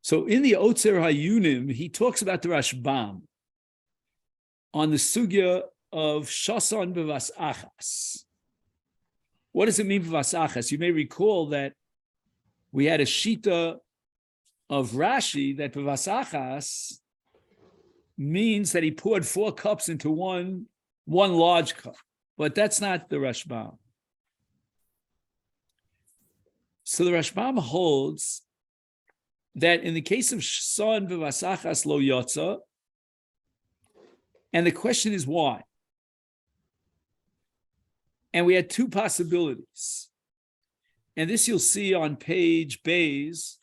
So in the Otzer Hayunim, he talks about the Rashbam on the sugya of Shason b'vas achas. What does it mean b'vas achas? You may recall that we had a shita of Rashi that b'vas achas means that he poured 4 cups into one large cup, but that's not the Rashbam. So the Rashbam holds that in the case of Shason b'vas achas lo yotza, and the question is why? And we had 2 possibilities. And this you'll see on page Bays,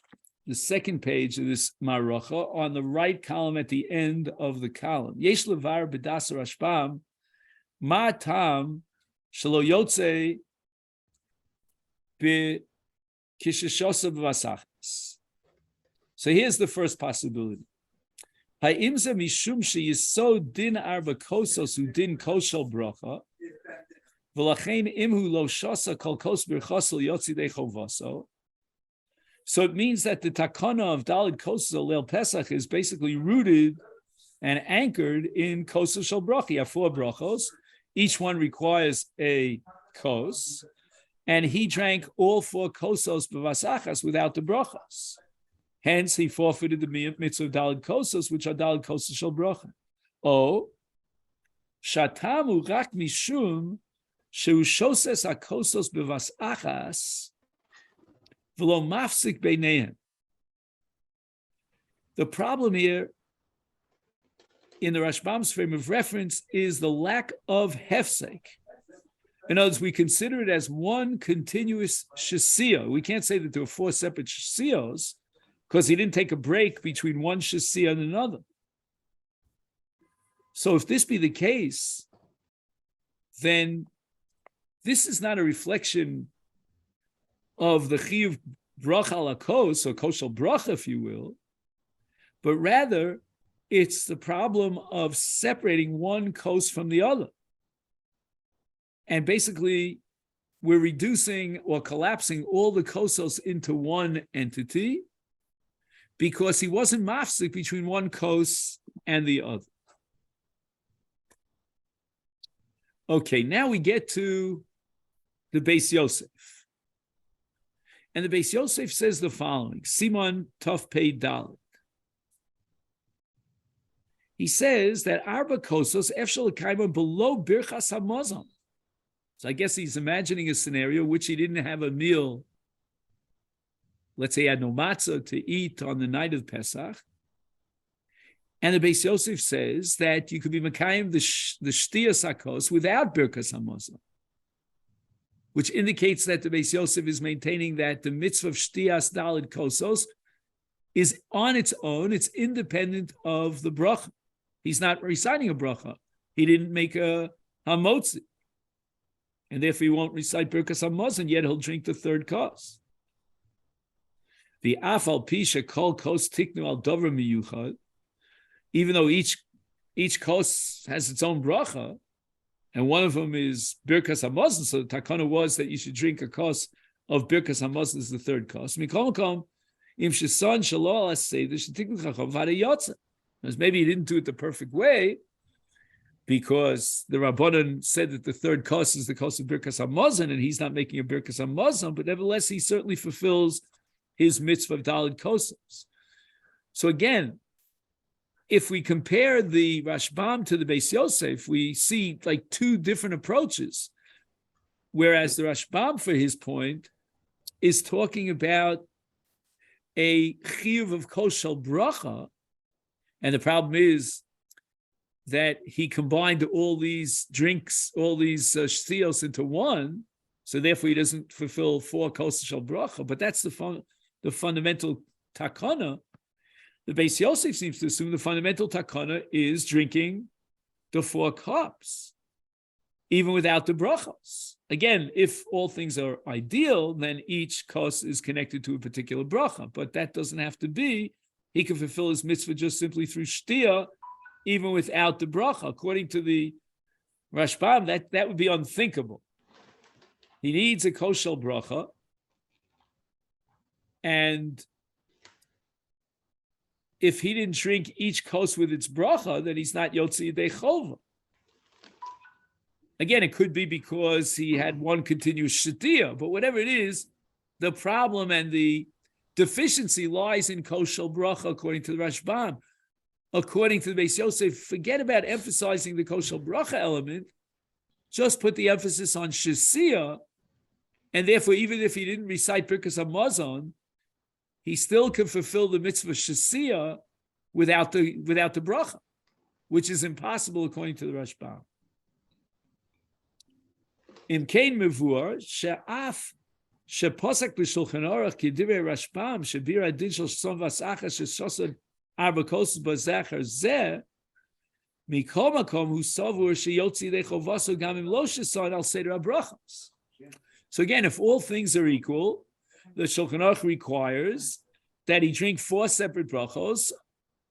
the second page of this Maracha, on the right column at the end of the column. Yesh levar b'das Rashbam, ma tam shelo yotze b'kisheshosa b'vasachas. So here's the first possibility. Ha'imza mishum sheyisod din arba kosos u din koshel bracha, v'lachein imhu lo shasa kol kos birchasel yotzi de chovaso. So it means that the takana of Dalid Kosos Leil Pesach is basically rooted and anchored in Kosos Shel Bracha. You have 4 brachos. Each one requires a kos. And he drank all 4 kosos b'vasachas without the brachos. Hence, he forfeited the mitzvah of Dalid Kosos, which are Dalid Kosos Shel Bracha. O, shatamu rak mishum shehu shoses ha-kosos b'vasachas v'lo mafsik beinehem. The problem here in the Rashbam's frame of reference is the lack of hefsek. In other words, we consider it as one continuous shasiyah. We can't say that there were 4 separate shasiyos because he didn't take a break between one shasiyah and another. So if this be the case, then this is not a reflection of the chiyuv bracha ala kos, or koshel bracha, if you will, but rather it's the problem of separating one kos from the other. And basically, we're reducing or collapsing all the kosos into one entity because he wasn't mafsik between one kos and the other. Okay, now we get to the Beis Yosef. And the Beis Yosef says the following, Simon Tov Pei Dalet. He says that Arba Kosos Efshel Kaima below Birchas HaMazon. So I guess he's imagining a scenario in which he didn't have a meal. Let's say he had no matzah to eat on the night of Pesach. And the Beis Yosef says that you could be Mekayim the Shtiyas HaKos without Birchas HaMazon, which indicates that the Beis Yosef is maintaining that the mitzvah of Shtiyas Dalid Kosos is on its own, it's independent of the bracha. He's not reciting a bracha. He didn't make a hamotzi. And therefore he won't recite Birkas HaMazon, yet he'll drink the 3rd kos. The afal pisha kol kos tiknu al dover miyuchad, even though each kos has its own bracha, and one of them is Birkas HaMazon, so the takana was that you should drink a kos of Birkas HaMazon as the 3rd kos. Mikom im shesan shalo asay the shetiknu chacham v'hada yotza. Maybe he didn't do it the perfect way, because the Rabbanan said that the 3rd kos is the kos of Birkas HaMazon, and he's not making a Birkas HaMazon, but nevertheless, he certainly fulfills his mitzvah of Dalid Kosos. So again, if we compare the Rashbam to the Beis Yosef, we see like 2 different approaches, whereas the Rashbam, for his point, is talking about a chiyuv of koshel bracha, and the problem is that he combined all these drinks, all these shtiyos into one, so therefore he doesn't fulfill 4 kosos shel bracha. But that's the fundamental takana. The Beis Yosef seems to assume the fundamental takana is drinking the 4 cups, even without the brachos. Again, if all things are ideal, then each kos is connected to a particular bracha, but that doesn't have to be. He can fulfill his mitzvah just simply through shtiyah, even without the bracha. According to the Rashbam, that would be unthinkable. He needs a koshel bracha, and if he didn't drink each kos with its bracha, then he's not yotzi yedei chova. Again, it could be because he had one continuous shetiyah, but whatever it is, the problem and the deficiency lies in kos shel bracha, according to the Rashbam. According to the Beis Yosef, forget about emphasizing the kos shel bracha element, just put the emphasis on shesiyah, and therefore, even if he didn't recite Birkas Hamazon, he still can fulfill the mitzvah shesiyah without the bracha, which is impossible according to the Rashbam. Im kein mevur she'af she'posak b'shulchan aruch k'divrei Rashbam she'bir adin shel shon v'asachas she'shosad arba kosos b'zecher zeh mikol makom hu savur sheyotzi yedei chovaso gam im lo she'son al seder habrachos. So again, if all things are equal, the Shulchan Aruch requires that he drink four separate kosos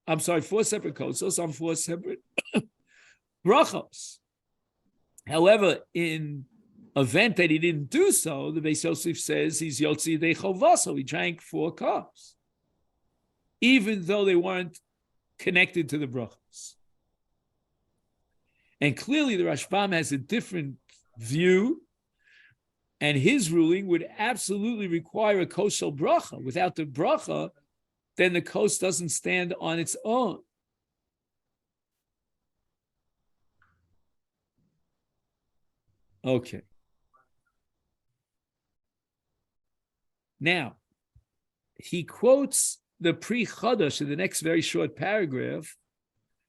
on four separate brachos. However, in event that he didn't do so, the Beis Yosef says he's yotzi yedei chovaso. He drank 4 cups, even though they weren't connected to the brachos. And clearly, the Rashbam has a different view, and his ruling would absolutely require a kos shel bracha. Without the bracha, then the kos doesn't stand on its own. Okay. Now, he quotes the Pri Chadash in the next very short paragraph.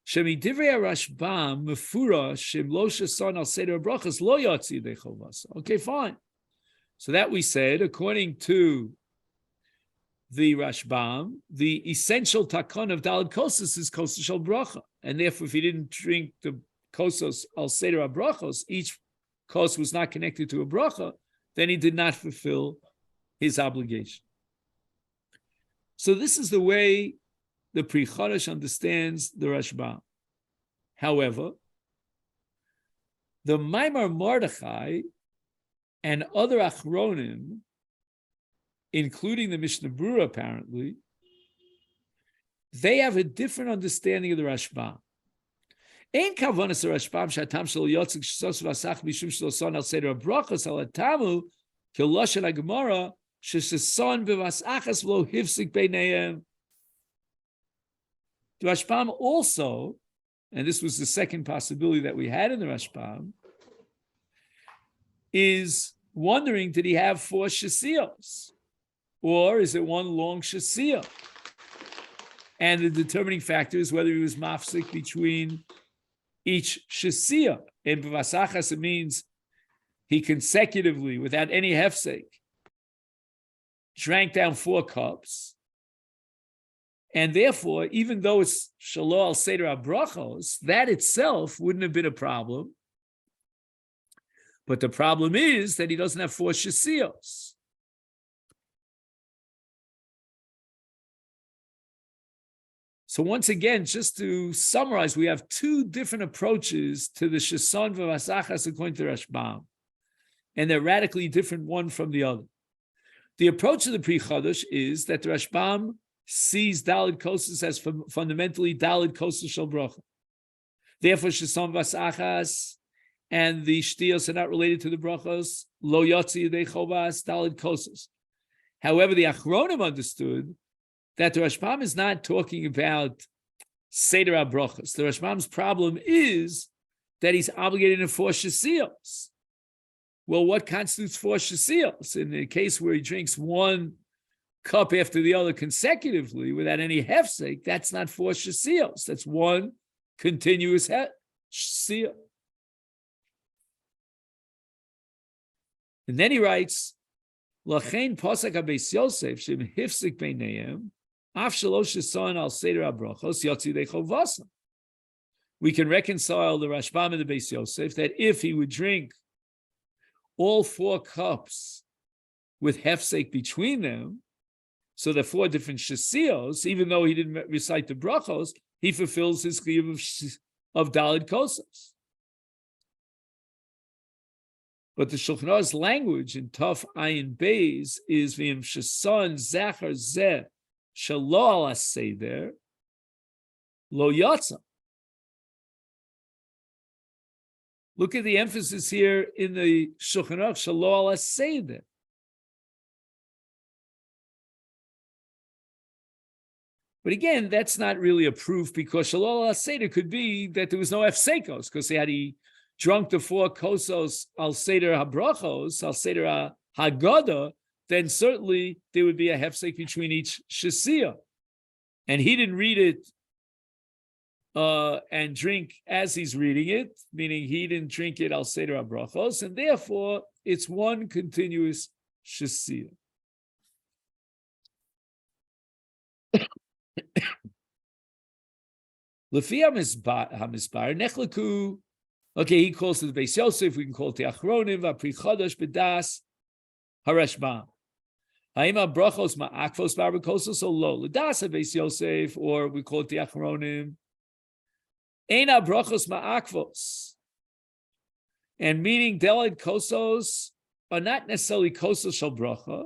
Shemidivrei Rashbam mefura shem lo sheson al seder brachas lo yotzi yedei chovas. Okay, fine. So that we said, according to the Rashbam, the essential takon of Daled Kosos is Kosos shel bracha, and therefore, if he didn't drink the Kosos al seder brachos, each kos was not connected to a bracha, then he did not fulfill his obligation. So this is the way the Pri Chadash understands the Rashbam. However, the Maimar Mordechai and other Achronim, including the Mishnah Berurah apparently, they have a different understanding of the Rashbam. Ein kavanas Rashbam shatam shel yotzik shos vasach mishum shloson al seder brachos al atamu keloshen hagemara sheson bevasachas v'lo hifsik beinayim. The Rashbam also, and this was the second possibility that we had in the Rashbam, is wondering, did he have 4 shesiyos? Or is it one long shesiyah? And the determining factor is whether he was mafsik between each shesiyah. In b'vasachas, it means he consecutively, without any hefsek, drank down 4 cups. And therefore, even though it's shelo al seder habrachos, that itself wouldn't have been a problem. But the problem is that he doesn't have 4 shesiyos. So once again, just to summarize, we have 2 different approaches to the sheson v'vasachas according to Rashbam, and they're radically different one from the other. The approach of the Pri Chadash is that the Rashbam sees Daled Kosos as fundamentally Daled Kosos shel bracha. Therefore, sheson v'vasachas and the shtiyos are not related to the brachos. Lo yotzi yedei chovas Daled Kosos. However, the Achronim understood that the Rashbam is not talking about Seder HaBrachos. The Rashbam's problem is that he's obligated in 4 shesiyos. Well, what constitutes 4 shesiyos? In the case where he drinks 1 cup after the other consecutively without any hefsek, that's not 4 shesiyos. That's 1 continuous shesiyah. And then he writes, Lachein posak ha-Beis Yosef shem hifsik beinayim af shelo sheson al seder habrachos yotzi yedei chovasa. We can reconcile the Rashbam and the Beis Yosef that if he would drink all 4 cups with hefsek between them, so the 4 different shesiyos, even though he didn't recite the brachos, he fulfills his chiyuv of Daled Kosos. But the Shulchan Aruch's language in Taf Ayin Beis is v'im sheson zachar zeh shelo al seder Lo yatsa. Look at the emphasis here in the Shulchan Aruch, Shalo ala Seder. But again, that's not really a proof because Shalo ala Seder could be that there was no Efsekos, because had he drunk the 4 Kosos al Seder HaBrachos, al Seder HaGoda, then certainly there would be a hefsek between each Shasiyah. And he didn't read it and drink as he's reading it, meaning he didn't drink it al Seder HaBrachos, and therefore it's one continuous Shasiyah. Lefi HaMisbar, Nechlaku, okay, he calls it the Beis Yosef, we can call it the Achronim, V'Pri Chodesh B'das HaRashbam. Ha'ima Brachos Ma'akvos Bar Kosos or Lo, L'das HaBeis Yosef, or we call it the Achronim. Eina Brachos Ma'akvos. And meaning Deled Kosos are not necessarily Kosos Shal Bracha.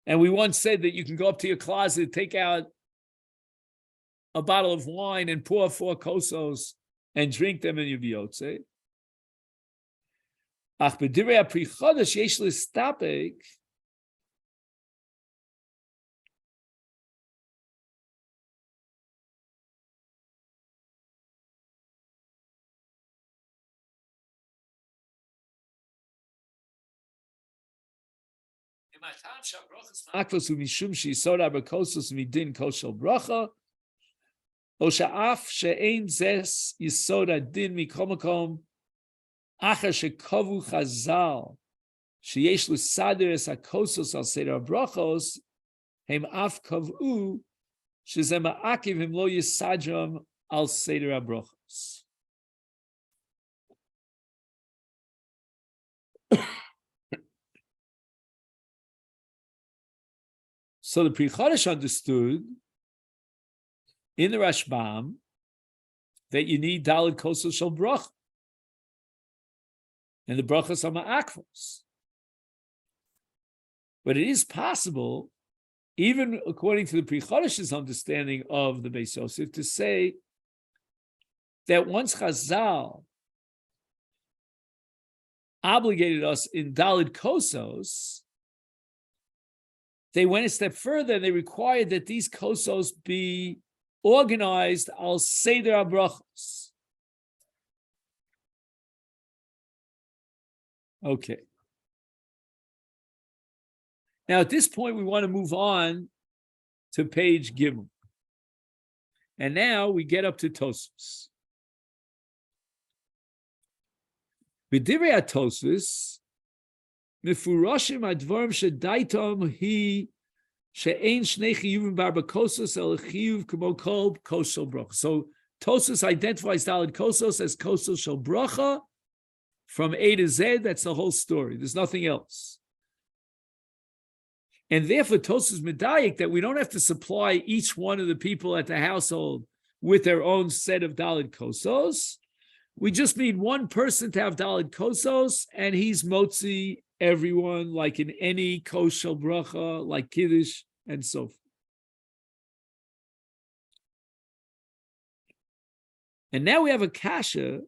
And we once said that you can go up to your closet, take out a bottle of wine and pour 4 Kosos and drink them in your biyotze. Ach b'divrei ha'pri chodesh yesh l'stapek akvos u'mishum she'isod ha'brakosos midin koshel bracha o sha'af she'ein zes yisod ha'din mikol makom Achar shekavu chazal sheyesh l'sader es hakosos al seder brachos hem af kavu shezeh ma'akiv him lo yisadram al seder brachos. So the Pri Chodesh understood in the Rashbam that you need Daled Kosos Shel Bracha. And the brachas are ma'akvos. But it is possible, even according to the Pri Chodesh's understanding of the Beis Yosef, to say that once Chazal obligated us in Daled Kosos, they went a step further and they required that these Kosos be organized al Seder HaBrachos. Okay. Now, at this point, we want to move on to page Gimel. And now we get up to Tosos. B'divrei HaTosos, mefurashim advarim shedaitam hi she'ein shnei chiyuvim bar b'kosos el chiyuv k'mo kol kosel bracha. So Tosos identifies Daled Kosos as Kosos shel bracha. From A to Z, that's the whole story. There's nothing else. And therefore, Tosos medayik that we don't have to supply each one of the people at the household with their own set of Daled Kosos. We just need one person to have Daled Kosos, and he's motzi everyone, like in any kos shel bracha, like Kiddush, and so forth. And now we have a kasha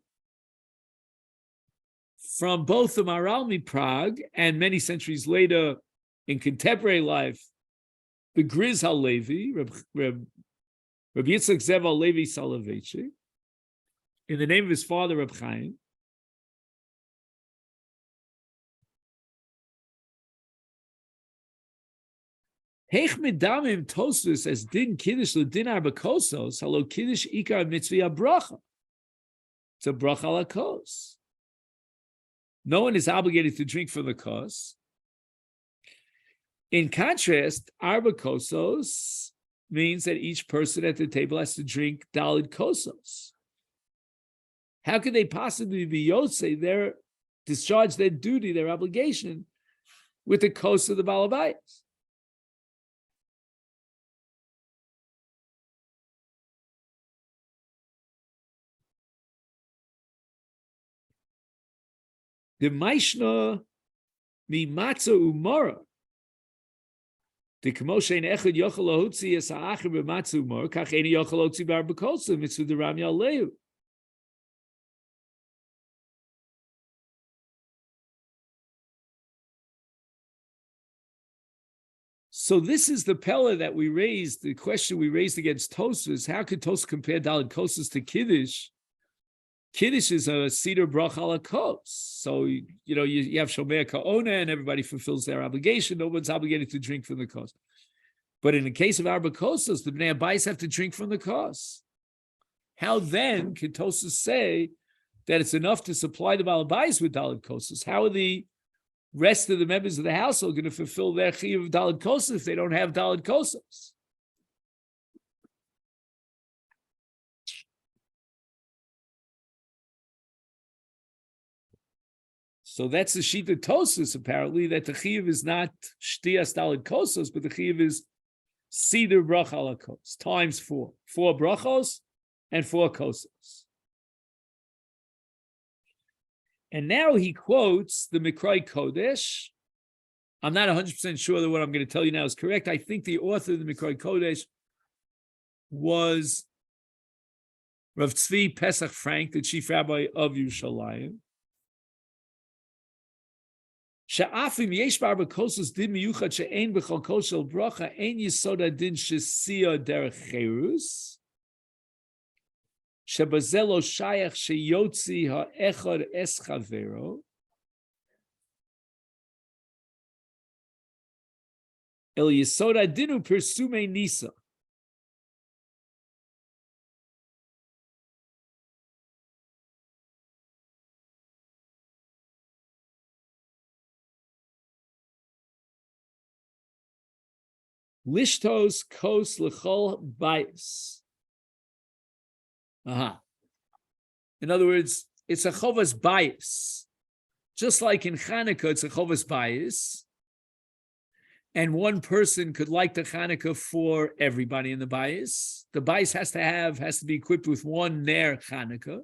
from both the Maralmi Prague and many centuries later in contemporary life, the Griz HaLevi, Rabbi Yitzchak Zev HaLevi Soloveitchik, in the name of his father, Reb Chaim. Heich medamim Tosos as din Kiddush l'din arba Kosos, halo Kiddush ikar mitzvah bracha. It's a bracha ala kos. No one is obligated to drink from the kos. In contrast, arba kosos means that each person at the table has to drink daled kosos. How could they possibly be yotze, discharge their duty, their obligation, with the kos of the balabayas? The Maishna mi matzah umara. The Kamoshen Echad Yochel Lahutzi Es Ha'acher B'Matzu Mor Kach Eini Yochel Lahutzi Bar B'Kosa Mitzvah Deram Yaleu. So this is the pella that we raised, the question we raised against Tosos. How could Tosos compare Daled Kosos to Kiddush? Kiddush is a Seder Brach ala Kos. So, you have Shomer Ka'ona and everybody fulfills their obligation. No one's obligated to drink from the Kos. But in the case of Arba Kosos, the Bnei Abayis have to drink from the Kos. How then can Tosos say that it's enough to supply the Baal Abayis with Daled Kosos? How are the rest of the members of the household going to fulfill their chiyuv of Daled Kosos if they don't have Daled Kosos? So that's the Shita Tosos, apparently, that the chiyuv is not Shtiyas Daled Kosos, but the chiyuv is Seder Brach ala Kos, times 4. 4 brachos and 4 kosos. And now he quotes the Mikroi Kodesh. I'm not 100% sure that what I'm going to tell you now is correct. I think the author of the Mikroi Kodesh was Rav Tzvi Pesach Frank, the chief rabbi of Yerushalayim. Sha'afim yesh barba kosos din miyuchad she'ein b'chol kosel bracha ein yisoda din shesia derech cherus shebazelo shayach sheyotzi ha'echad es chavero el yisoda dinu persume nisa. Lishtos kos lechol bayis. In other words, it's a chovas bayis. Just like in Chanukah, it's a chovas bayis. And one person could light the Chanukah for everybody in the bayis. The bayis has to be equipped with one ner Chanukah.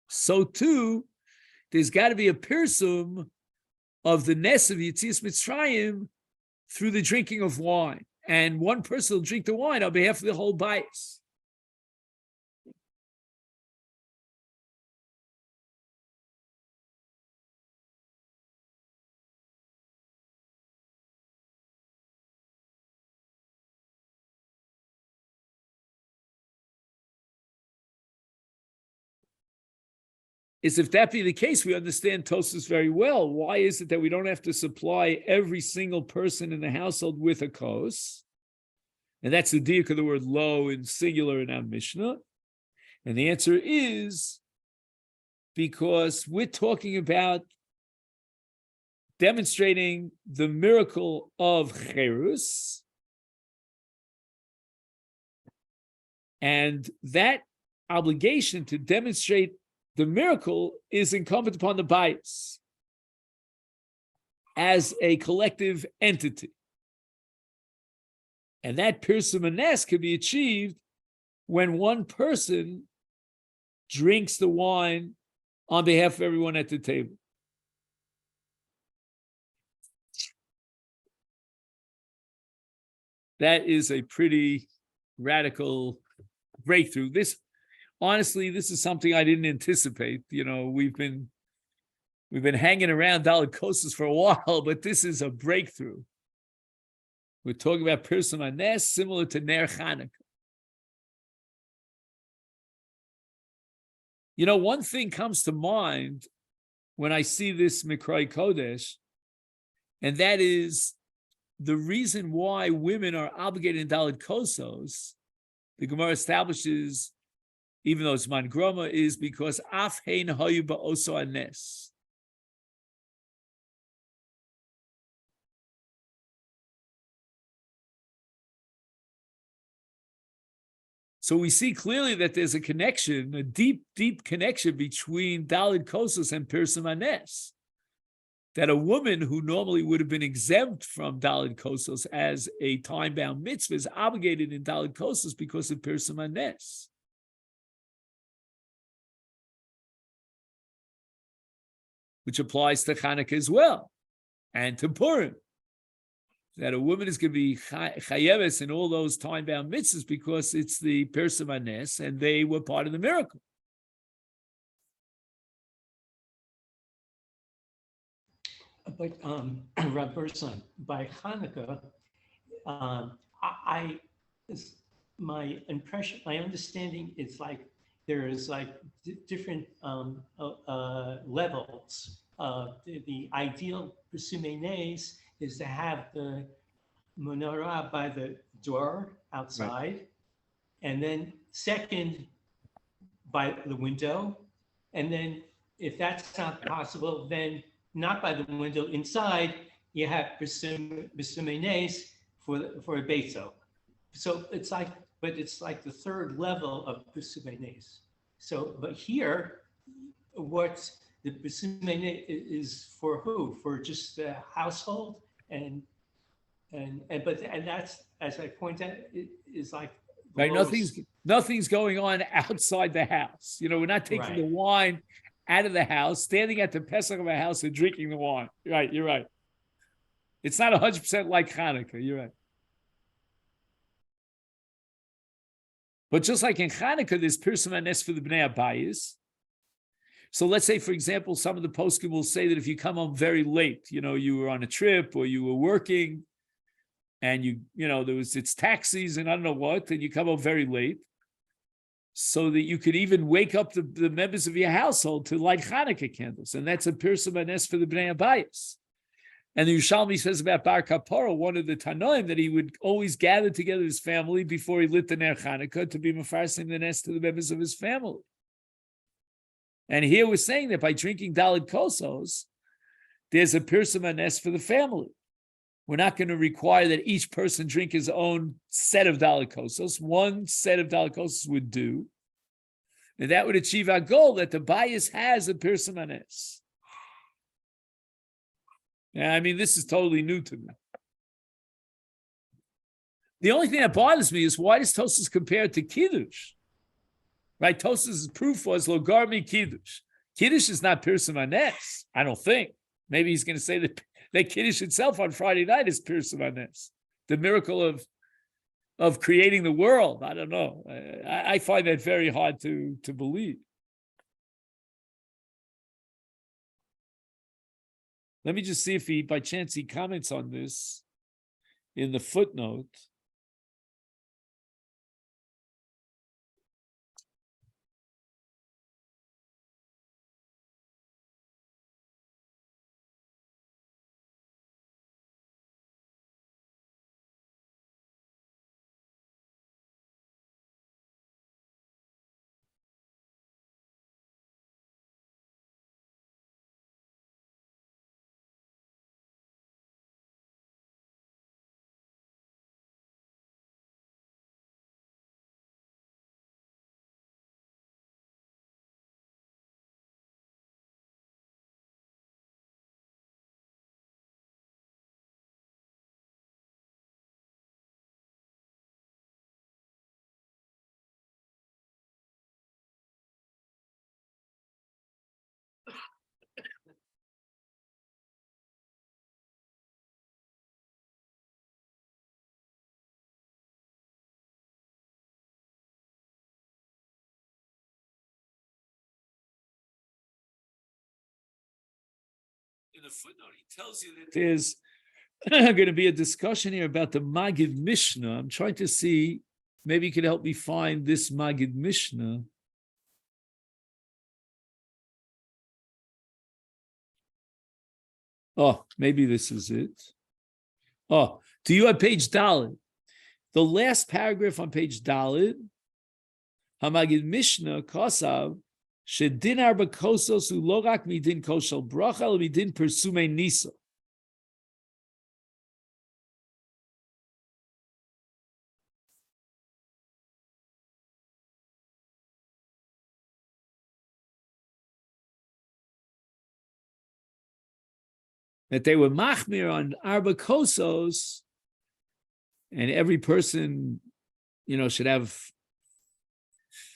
So too, there's got to be a pirsum of the nes of Yetzias Mitzrayim through the drinking of wine. And one person will drink the wine on behalf of the whole bayis. Is if that be the case, we understand Tosos very well. Why is it that we don't have to supply every single person in the household with a kos? And that's the diuk of the word lo in singular in our Mishnah. And the answer is because we're talking about demonstrating the miracle of cherus. And that obligation to demonstrate the miracle is incumbent upon the bayis as a collective entity. And that pirsum hanes can be achieved when one person drinks the wine on behalf of everyone at the table. That is a pretty radical breakthrough. Honestly, this is something I didn't anticipate. We've been hanging around Daled Kosos for a while, but this is a breakthrough. We're talking about Pirsum Hanes similar to Ner Chanukah. One thing comes to mind when I see this Mikroi Kodesh, and that is the reason why women are obligated in Daled Kosos. The Gemara establishes, even though it's man groma, is because af hein hayu ba'oso hanes. So we see clearly that there's a connection, a deep, deep connection between Daled Kosos and Pirsum Hanes. That a woman who normally would have been exempt from Daled Kosos as a time-bound mitzvah is obligated in Daled Kosos because of Pirsum Hanes. Which applies to Chanukah as well, and to Purim. that a woman is going to be chayeves in all those time-bound mitzvahs because it's the Persamanes, and they were part of the miracle. But Rav Berson, by Hanukkah, my impression, my understanding is like there is like different levels. The ideal Pesachim is to have the menorah by the door outside, right, and then second by the window, and then if that's not possible, then not by the window inside. You have Pesachim for a beso. So it's like, but it's like the third level of Pesachim. So, but here, what the Pesachim is for who? For just the household, and that's, as I point out, it is like right. Nothing's going on outside the house. We're not taking right. the wine out of the house, standing at the Pesach of a house and drinking the wine. Right, you're right. It's not 100% like Hanukkah. You're right. But just like in Hanukkah, there's Pirsum Hanes for the Bnei Abayis. So let's say, for example, some of the poskim will say that if you come home very late, you were on a trip or you were working, and it's tax season, I don't know what, and you come home very late, so that you could even wake up the members of your household to light Hanukkah candles. And that's a Pirsum Hanes for the Bnei Abayis. And the Yerushalmi says about Bar Kapara, one of the Tanoim, that he would always gather together his family before he lit the Ner Hanukkah to be mefarsim the Nes to the members of his family. And here we're saying that by drinking Dalit Kosos, there's a Pirsum Hanes for the family. We're not going to require that each person drink his own set of Dalit Kosos. One set of Dalit Kosos would do. And that would achieve our goal that the bias has a Pirsum Hanes. Yeah, I mean, this is totally new to me. The only thing that bothers me is, why does Tosos compare it to Kiddush? Right? Tosos' proof was Logarmi Kiddush. Kiddush is not Pirsum Hanes, I don't think. Maybe he's going to say that Kiddush itself on Friday night is Pirsum Hanes, the miracle of creating the world. I don't know. I find that very hard to believe. Let me just see if by chance he comments on this in the footnote. In the footnote, he tells you that there's going to be a discussion here about the Magid Mishnah. I'm trying to see, maybe you could help me find this Magid Mishnah. Oh, maybe this is it. Oh, do you have page Dalit? The last paragraph on page Dalit, Hamagid Mishnah, Kosav, Shedin arba kosos ulorak midin koshel bracha midin persume nisa. That they were machmir on arba kosos, and every person, should have.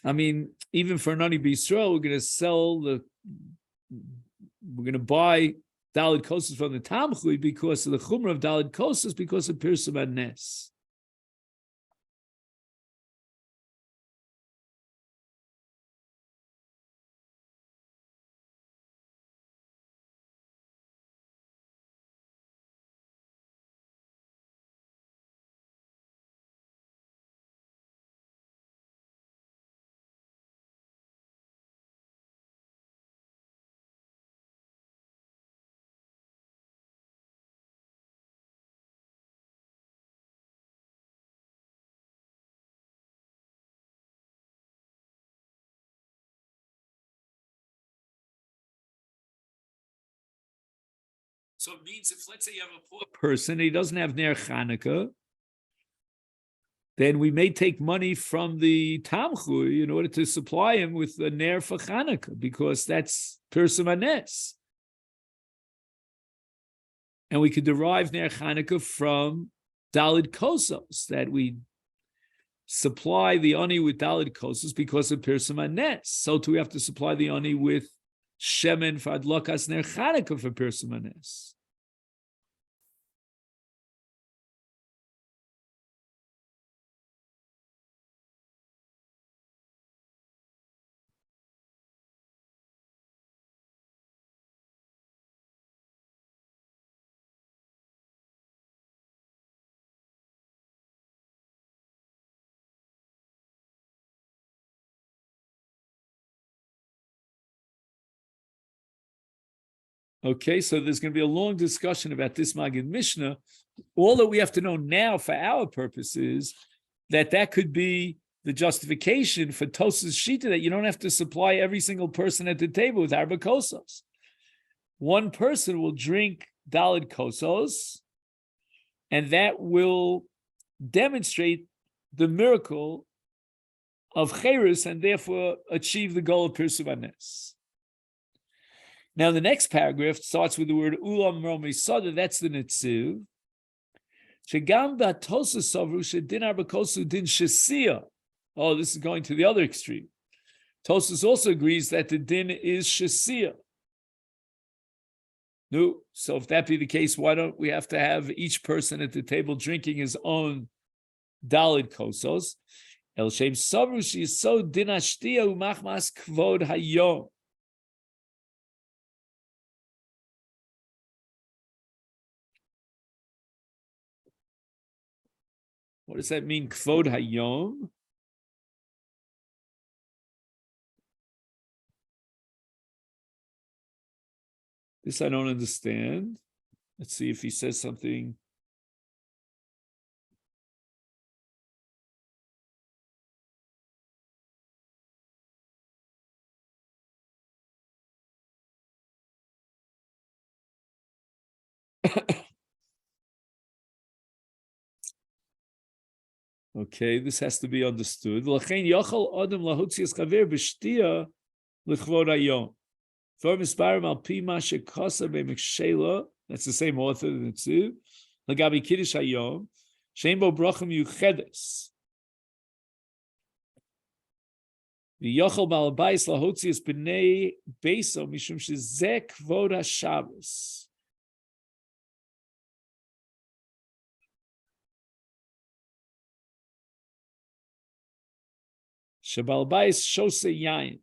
I mean, even for an Ani B'Yisrael, we're going to buy Daled Kosos from the Tamchui because of the Chumrah of Daled Kosos because of Pirsum Nes. So it means if, let's say, you have a poor person, he doesn't have Ner Chanukah, then we may take money from the Tamchui in order to supply him with the Ner for Chanukah, because that's Pirsum Hanes. And we could derive Ner Chanukah from Daled Kosos, that we supply the Ani with Daled Kosos because of Pirsum Hanes. So too we have to supply the Ani with Shemen for Adlokas Ner Chanukah for Pirsum Hanes. Okay, so there's going to be a long discussion about this Maggid Mishnah. All that we have to know now for our purposes that could be the justification for Tosas Shita, that you don't have to supply every single person at the table with Arba Kosos. One person will drink Daled Kosos, and that will demonstrate the miracle of Cherus and therefore achieve the goal of Pirsum Hanes. Now, the next paragraph starts with the word Ulam Romi Sada, that's the Netziv. Shegam Batosa Savru Shedin Arba Kosu Din Shesia. Oh, this is going to the other extreme. Tosas also agrees that the din is Shesia. No, so if that be the case, why don't we have to have each person at the table drinking his own Daled Kosos? El Shem Savru She is so Din Ashtia Umachmas Kvod Hayom. What does that mean, Kvod Hayom? This I don't understand. Let's see if he says something. Okay, this has to be understood. That's the same author than the two. Lagabi Kiddush Hayom, Shembo Brachim Yuchedes. The Yochel Malabais Lahotzias B'nei Beiso Mishum Shezek Kvod HaShabbos. Shabalbais Shose Yain.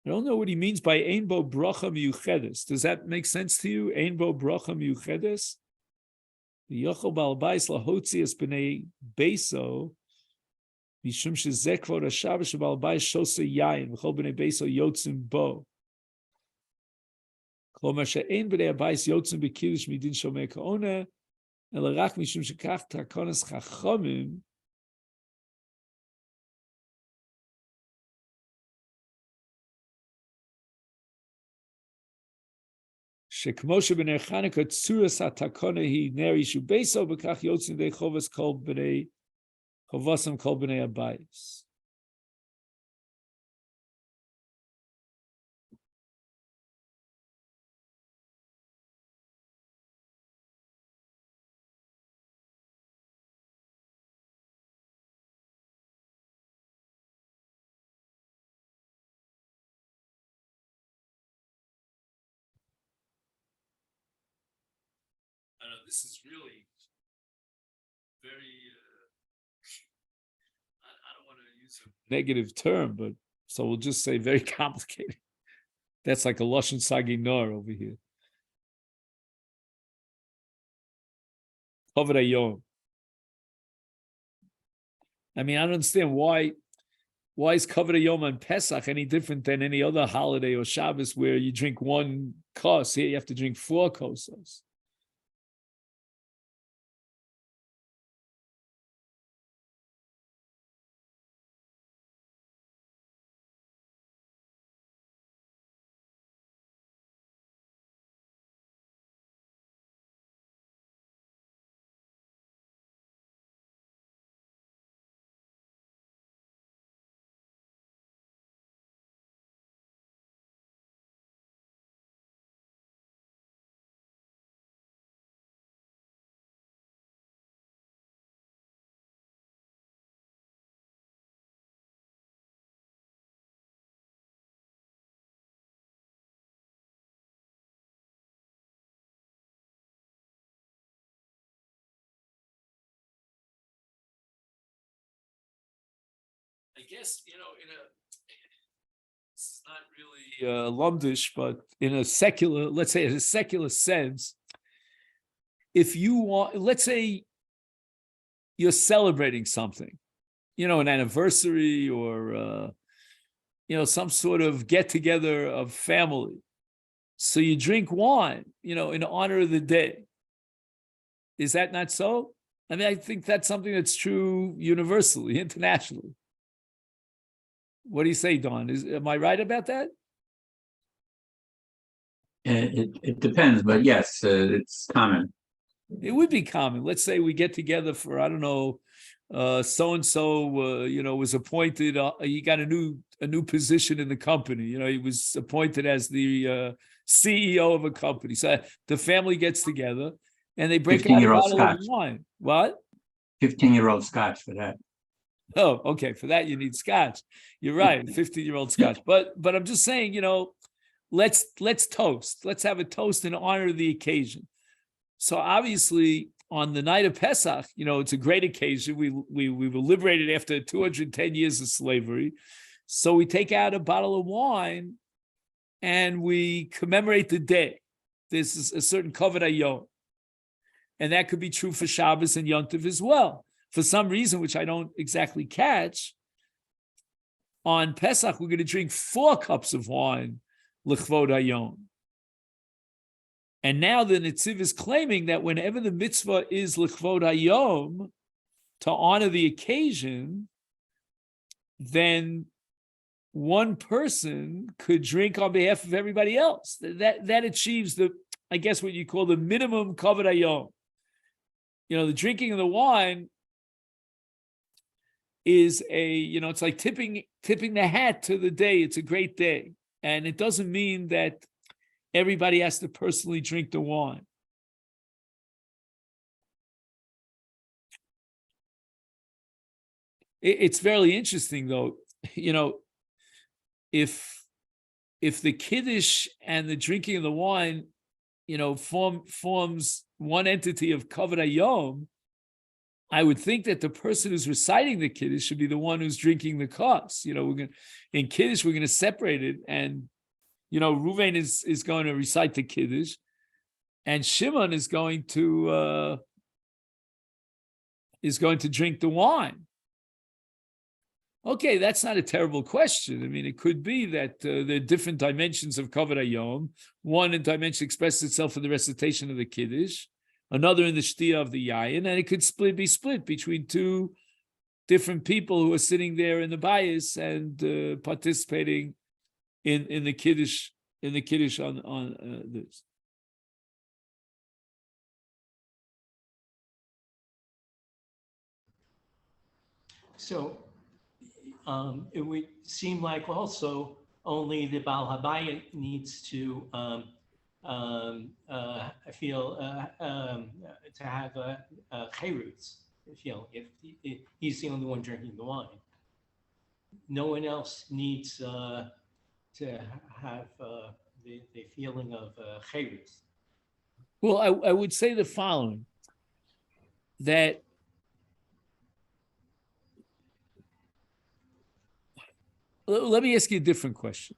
I don't know what he means by Ein Bo Bracha Miyuchedes. Does that make sense to you? Ein Bo Bracha Miyuchedes? The Yochel Balbais Lahotzias B'nei Beiso Mishum Shezek Kvod HaShabbos Shabalbais Shose Yain V'chol B'nei Beiso Yotzim Bo Klomar She'ein B'nei Abais Yotzim B'Kiddush Midin Shomei Ka'ona Ela Rak Mishum Shekach Takonas Chachomim Shekmoshe b'ner Chanukah tzuras hatakona hi ner yishu beiso b'kach yotzin dei chovas kol b'nei chovasam kol b'nei abayis. this is really very, I don't want to use a negative term, but so we'll just say very complicated. That's like a Lashon Saginor over here. Kavod Hayom. I mean, I don't understand why is Kavod Hayom on Pesach any different than any other holiday or Shabbos where you drink one kos? Here you have to drink 4 kosos. I guess, it's not really lumdish, but in a secular, let's say in a secular sense, if you want, let's say you're celebrating something, an anniversary or, some sort of get together of family. So you drink wine, in honor of the day. Is that not so? I mean, I think that's something that's true universally, internationally. What do you say, Don? Am I right about that? It depends, but yes, it's common. It would be common. Let's say we get together for, I don't know, so and so, was appointed. He got a new position in the company. He was appointed as the CEO of a company. So the family gets together and they break out a bottle Scotch. of wine. What? 15-year-old Scotch for that. Oh, okay. For that, you need Scotch. You're right. 15-year-old Scotch. But I'm just saying, let's toast. Let's have a toast in honor of the occasion. So obviously, on the night of Pesach, it's a great occasion. We were liberated after 210 years of slavery. So we take out a bottle of wine and we commemorate the day. This is a certain Kavod Hayom. And that could be true for Shabbos and Yom Tov as well. For some reason, which I don't exactly catch, on Pesach, we're going to drink 4 cups of wine, L'chvod Hayom. And now the Netziv is claiming that whenever the mitzvah is L'chvod Hayom, to honor the occasion, then one person could drink on behalf of everybody else. That achieves I guess what you call the minimum Kavod Hayom. The drinking of the wine is it's like tipping the hat to the day. It's a great day. And it doesn't mean that everybody has to personally drink the wine. It's very interesting, though. If the kiddush and the drinking of the wine, forms one entity of Kavod Hayom, I would think that the person who's reciting the Kiddush should be the one who's drinking the kos. In Kiddush, we're going to separate it. And, Ruvain is going to recite the Kiddush. And Shimon is going to drink the wine. Okay, that's not a terrible question. I mean, it could be that there are different dimensions of Kavod Hayom. One dimension expresses itself in the recitation of the Kiddush, another in the Shtiyah of the Yayin, and it could be split between 2 different people who are sitting there in the bias and participating in the Kiddush on this. So it would seem like also only the Baal Habayit needs to feel to have cherutz, if he's the only one drinking the wine. No one else needs to have the feeling of cherutz. Well, I would say the following, that let me ask you a different question.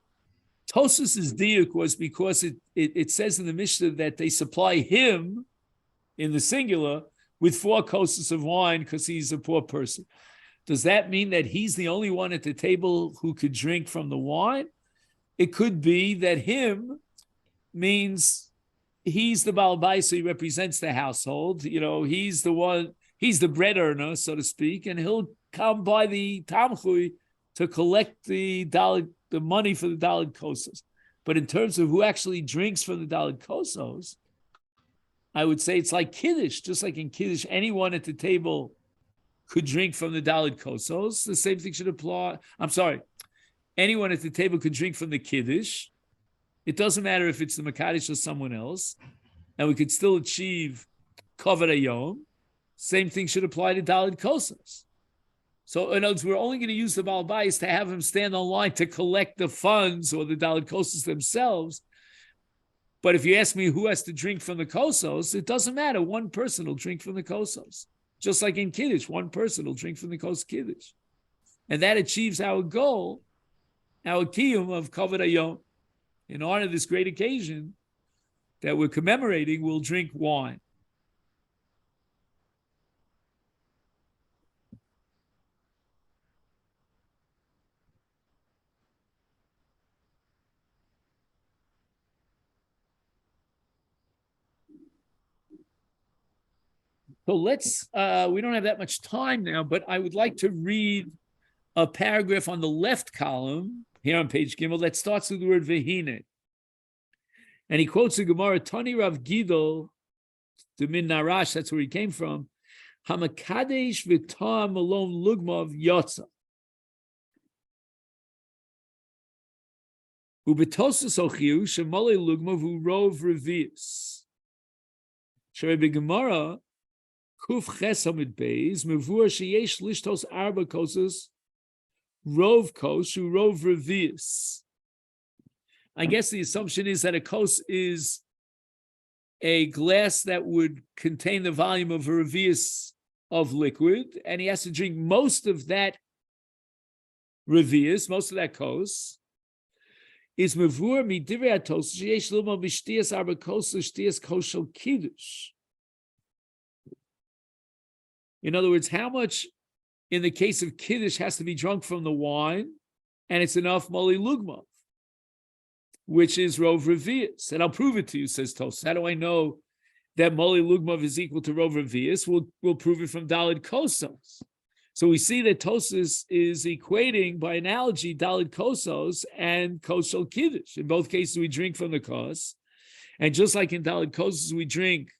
Kosos' diuk was because it says in the Mishnah that they supply him, in the singular, with 4 kosos of wine because he's a poor person. Does that mean that he's the only one at the table who could drink from the wine? It could be that him means he's the Baal Bayis, so he represents the household. He's the one, he's the bread earner, so to speak, and he'll come by the Tamchui to collect the money for the Daled Kosos. But in terms of who actually drinks from the Daled Kosos, I would say it's like Kiddush. Just like in Kiddush, anyone at the table could drink from the Daled Kosos. The same thing should apply. I'm sorry. Anyone at the table could drink from the Kiddush. It doesn't matter if it's the Makadish or someone else. And we could still achieve Kavod Hayom. Same thing should apply to Daled Kosos. So in other words, we're only going to use the Baal Bayis to have him stand on line to collect the funds or the Daled Kosos themselves. But if you ask me who has to drink from the Kosos, it doesn't matter. One person will drink from the Kosos. Just like in Kiddush, one person will drink from the Kos Kiddush. And that achieves our goal, our kiyum of Kavod Hayom. In honor of this great occasion that we're commemorating, we'll drink wine. So let's, we don't have that much time now, but I would like to read a paragraph on the left column here on page Gimel that starts with the word Vehine. And he quotes the Gemara, Tani Rav Gidol, the Min Narash, that's where he came from, Hamakadesh v'tam alone lugmav yotza. Ubetosus ochiu shemale lugmav urov revius. Shere begemara kuf ches hamid beis mevur sheyesh lishtos arba kosos rov kos urov revius. I guess the assumption is that a kos is a glass that would contain the volume of a revius of liquid, and he has to drink most of that revius, most of that kos. Is mevur midivrei hatos sheyesh luma b'shtias arba kos l'shtias koshel kiddush. In other words, how much in the case of kiddush has to be drunk from the wine, and it's enough moli lugma, which is rov revius. And I'll prove it to you, says Tos. How do I know that moli lugmav is equal to rov revius? We'll prove it from Daled Kosos. So we see that Tosas is equating, by analogy, Daled Kosos and Koshel Kiddush. In both cases, we drink from the kos. And just like in Daled Kosos, we drink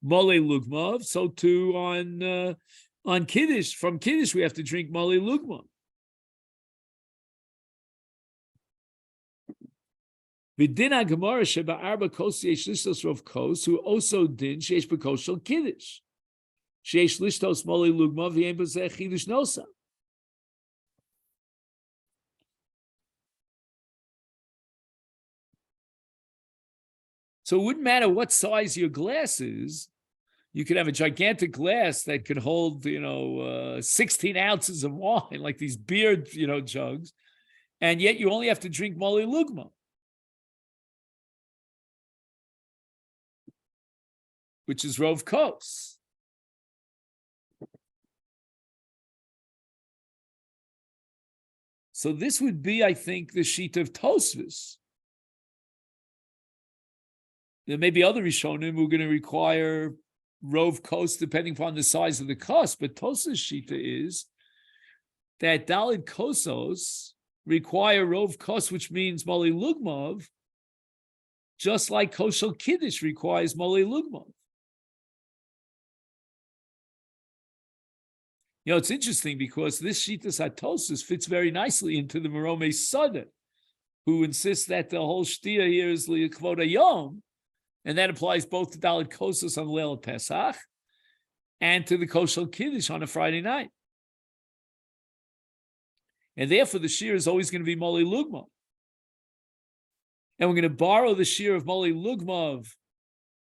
mole lugmav, so too on Kiddush. From Kiddush, we have to drink mole lugmav. V'din Gemara sheba arba kos yesh lishtos rov kos, who also din sheyesh b'koshel Kiddush. Sheyesh lishtos mole lugmav v'yein b'zeh chidush nosa. So it wouldn't matter what size your glass is. You could have a gigantic glass that could hold, 16 ounces of wine, like these beer, jugs, and yet you only have to drink mole lugma, which is rov kos. So this would be, I think, the sheet of Tosfos. There may be other Rishonim who are going to require rov kos depending upon the size of the kos, but Tosfos shita is that Daled Kosos require rov kos, which means mole lugmav, just like koshel kiddush requires mole lugmav. It's interesting because this Shitas HaTosfos fits very nicely into the Meromei Sada, who insists that the whole shtia here is Li'Kvod Hayom, and that applies both to Daled Kosos on Leil Pesach and to the Koshel Kiddush on a Friday night. And therefore, the shir is always going to be Moli Lugmav. And we're going to borrow the shir of Moli Lugmav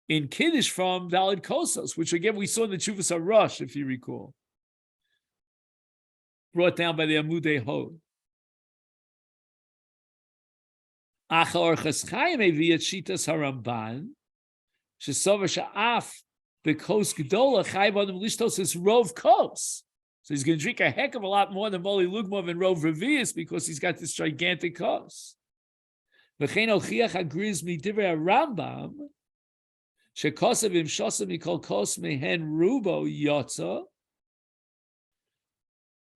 in Kiddush from Daled Kosos, which again we saw in the Chuvas HaRosh, if you recall, brought down by the Amudei Hod. Achar Chaschayim Eviat Shitas HaRamban, Shesover Sha'af Bekos Gdola Chayv Adam Lishtos is Rov Kos. So he's going to drink a heck of a lot more than Moli Lugmov and Rov Revius because he's got this gigantic kos. V'chein ochiach agriz midivrei Rambam shekosav im shosam mikol kos mehen rubo yotza.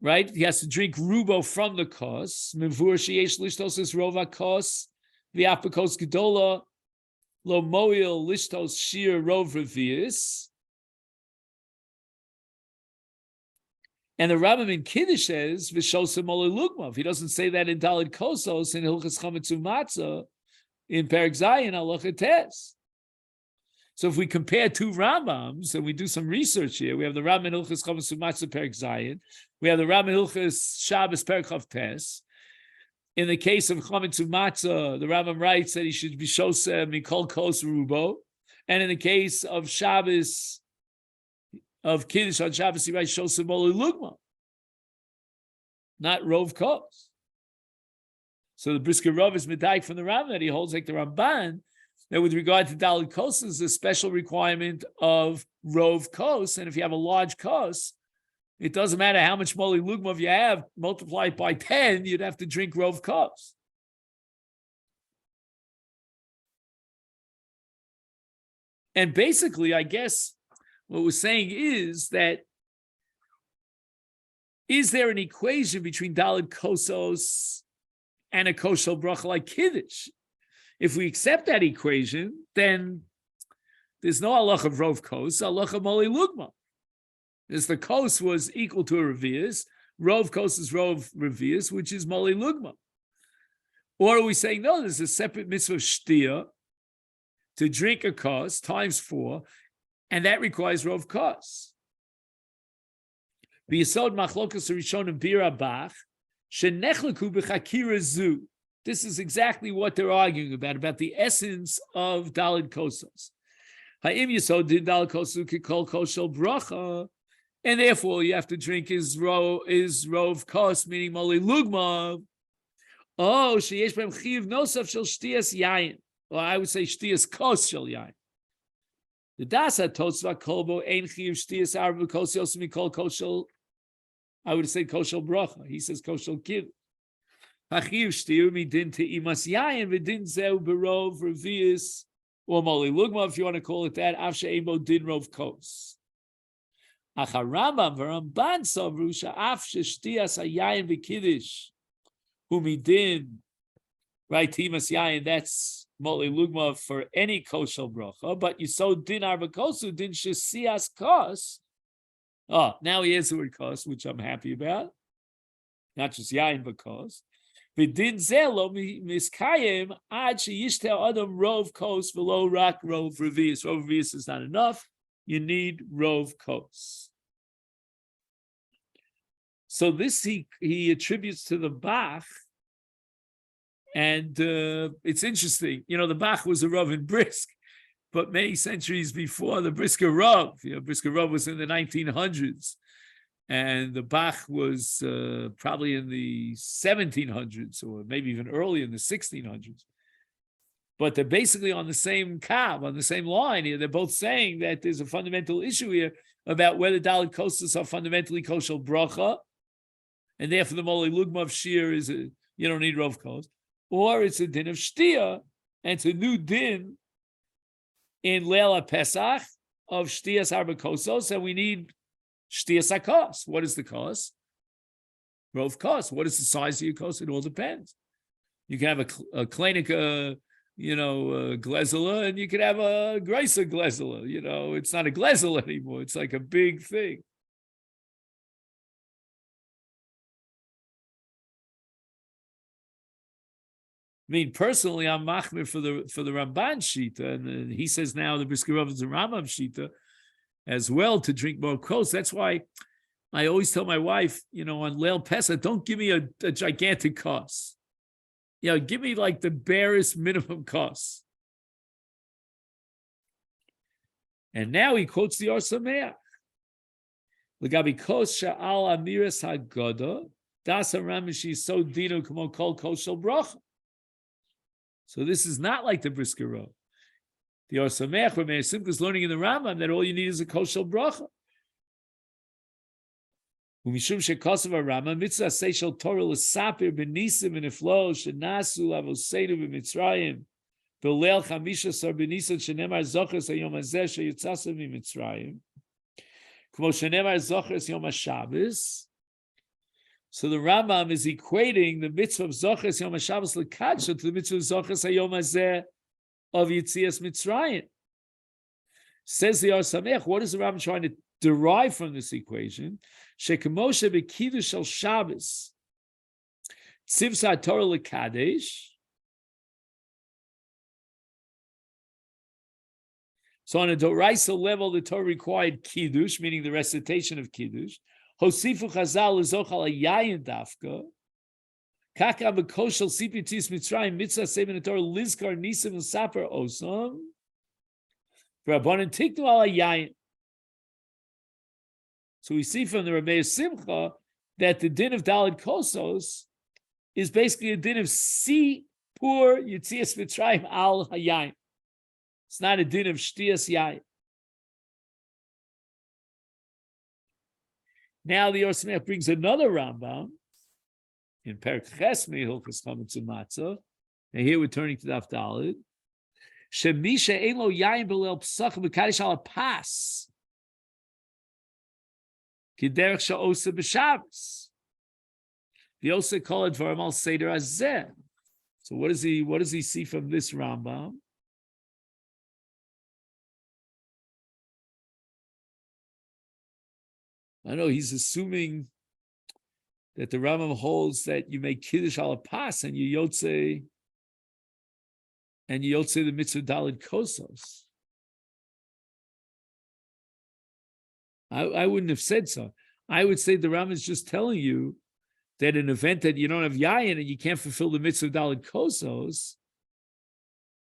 Right, he has to drink rubo from the kos. Mevur sheyesh lishtos is rova kos v'apakos gedola lo moil lishtos shir rov revius. And the Rambam in Kiddush says, "V'shosem olei lugmav." He doesn't say that in Daled Kosos in Hilchas Chametzu Matzah in Perek Zayin Halacha Tes. So if we compare two Rambams and we do some research here, we have the Rambam in Hilchas Chametzu Matzah Perek Zayin, we have the Rambam in Hilchas Shabbos Perek Chav Tes. In the case of Chametzu Matzah, the Rambam writes that he should be shosem mikol kos rubo, and in the case of Shabbos, of Kiddush on Shabbos, he writes Shosem Olei Lugma, not Rov Kos. So the Brisker Rov is medayik from the Rambam that he holds like the Ramban, that with regard to Daled Kos is a special requirement of Rov Kos, and if you have a large Kos, it doesn't matter how much Molei Lugma you have, multiplied by 10, you'd have to drink Rov Kos. And basically, I guess, what we're saying is that, is there an equation between Daled Kosos and a Koshel Bracha like Kiddush? If we accept that equation, then there's no halach of Rov Kos, halach of Molei Lugma. As the Kos was equal to a Revius, Rov Kos is Rov Revius, which is Molei Lugma. Or are we saying, no, there's a separate mitzvah of Shtia, to drink a Kos, times 4, and that requires Rov Kos. B'yesod machlokas rishonim bira bach shenechleku b'chakira zu. This is exactly what they're arguing about the essence of Daled Kosos. Ha'im yesod din Daled Kosos kikol koshel bracha, and therefore you have to drink is Rov Kos, meaning Molei Lugma. Oh, sheyesh b'hem chiv nosaf shel shtias yayin. Or I would say shtias kos shel yayin. The Dasa Tosva Kolbo Ein Chiv Shtias Arba Kosos Mikol Koshel. I would say Koshel Bracha. He says Koshel Kid. Hachiv Shtir Midin to Imas Yayin Vidin Zeu Berov Revius or Molei Lugma, if you want to call it that. Afshe Emo Din Rov Kos. Acharambam Varamban Savru Sha'afshe Shtias Hayayin V'Kiddush Humidin. Right, Timas Yayin. That's Molei Lugma for any koshel bracha, but you so din arba kosu din shesias kos. Oh, now he has the word kos, which I'm happy about. Not just yain, but kos. V'din zelo miskayim ad sheyishtel adam rov kos v'lo rak rov revius. Rov revius is not enough. You need rov kos. So this he attributes to the Bach. And it's interesting, the Bach was a Rav in Brisk, but many centuries before the Brisker Rav, Brisker Rav was in the 1900s, and the Bach was probably in the 1700s, or maybe even early in the 1600s. But they're basically on the same kav, on the same line here. They're both saying that there's a fundamental issue here about whether Daled Kosos are fundamentally koshel bracha, and therefore the Molei Lugma of Shir is you don't need Rov Kos. Or it's a din of Shtia, and it's a new din in Leila Pesach of Shtias Arba Kosos, and we need Shtias HaKos. What is the kos? Rov Kos. What is the size of your kos? It all depends. You can have a Kleinika, glezela, and you can have a Greisa glezela. It's not a glezela anymore. It's like a big thing. I mean, personally, I'm machmir for the Ramban Shita, and he says now the Brisker Rav is a Rambam Shita as well to drink more kos. That's why I always tell my wife, on Leil Pesach, don't give me a gigantic kos. Give me like the barest minimum kos. And now he quotes the Or Sameach. L'gabi kos sha'al amiras hagoda, das haramishi so dino kamo kol koshel bracha. So this is not like the Brisker Rov. The Or Sameach, where Meir Simcha is learning in the Rambam that all you need is a koshel bracha. Umishum shekosav Rambam mitzvah seishel Torah l'sapir b'nisim v'niflo shenasu lavosenu b'mitzrayim b'leil chamisha sar b'nisan shenemar zochres hayom hazeh sheyitzasem b'mitzrayim k'mo shenemar zochres yom haShabbos. So the Rambam is equating the mitzvah of zochres yom haShabbos l'kadsha to the mitzvah of zochres hayom hazeh of Yitzias Mitzrayim. Says the Or Sameach, what is the Rambam trying to derive from this equation? Shekemoshe b'kiddush shel Shabbos tzivsa Torah l'kadesh. So on a doraisa level, the Torah required kiddush, meaning the recitation of kiddush. Hosifu chazal l'zochal hayayin dafka. Kaka b'koshel sipitis Mitzrayim mitzvah seven Torah lizkar nisim v'saper osam. V'rabbanan tiknu al hayayin. So we see from the Rameh Simcha that the din of Daled Kosos is basically a din of Si Pur Yitzias Mitzrayim al Hayayin. It's not a din of Shtias Yayin. Now the Or Sameach brings another Rambam in Perek Chesmi Hilchos Chametz U'Matzah, and here we're turning to Daf Daled. Shemisha ein lo yayin b'leil Pesachim v'kadosh al pas. Kiderech sha'osa b'Shabbos. The Osa call it Dvarim al Seder Hazeh. So what does he see from this Rambam? I know he's assuming that the Rambam holds that you make Kiddush al pas and you yotze the mitzvah Daled Kosos. I wouldn't have said so. I would say the Rambam is just telling you that an event that you don't have yayin and you can't fulfill the mitzvah of Daled Kosos,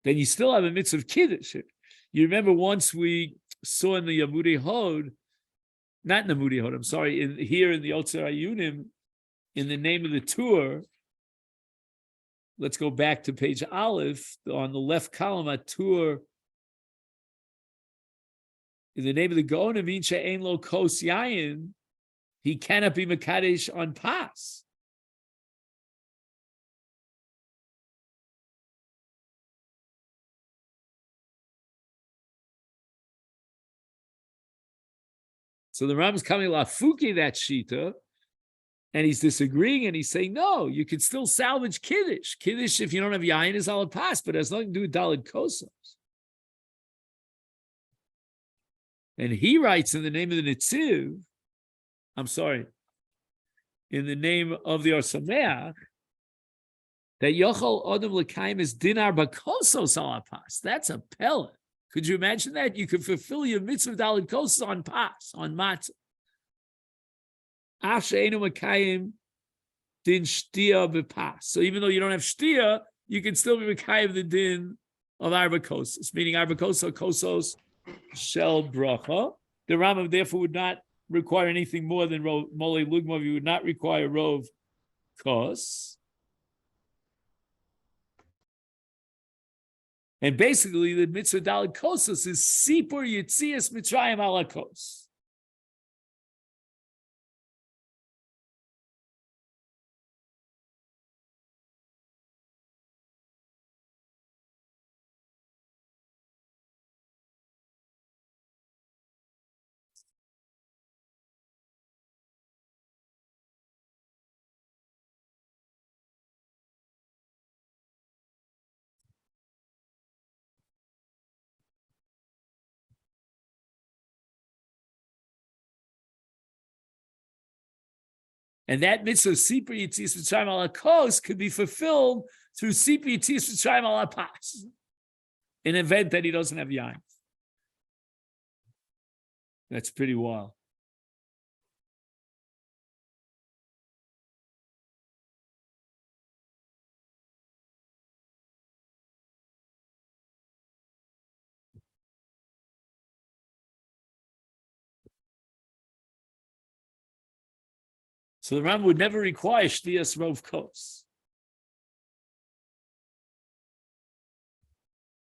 then you still have a mitzvah of Kiddush. You remember once we saw in the Yamudei Hod, not in the Yamudei Hod, I'm sorry, here in the Otzer Ayunim, in the name of the tour, let's go back to page Aleph, on the left column, a tour. In the name of the Gaon, means she'ein lo kos yayin, he cannot be mekadesh on pas. So the Ram is coming lafuki that shita, and he's disagreeing, and he's saying, no, you can still salvage kiddush. Kiddush, if you don't have yayin, is al pas, but it has nothing to do with daled kosos. And he writes in the name of the Nitziv, in the name of the Or Sameach, that Yochel Adam L'Kaim is dinar b'kosos al pas. That's a pellet. Could you imagine that? You could fulfill your mitzvah daled kosos on pas, on matzah. Af she'enu M'kayim din shtia b'pas. So even though you don't have shtia, you can still be M'kayim the din of arba kosos, meaning arba kosos shel bracha. The Rambam therefore would not require anything more than mole lugmov. You would not require rov kos. And basically, the mitzvah daled kosos is sipur yitzias mitzrayim ala kos. And that mitzvah sipur yitzias mitzrayim ala kos could be fulfilled through sipur yitzias mitzrayim ala pas, an event that he doesn't have yain. That's pretty wild. So the Ram would never require Shtiyas Rov Kos.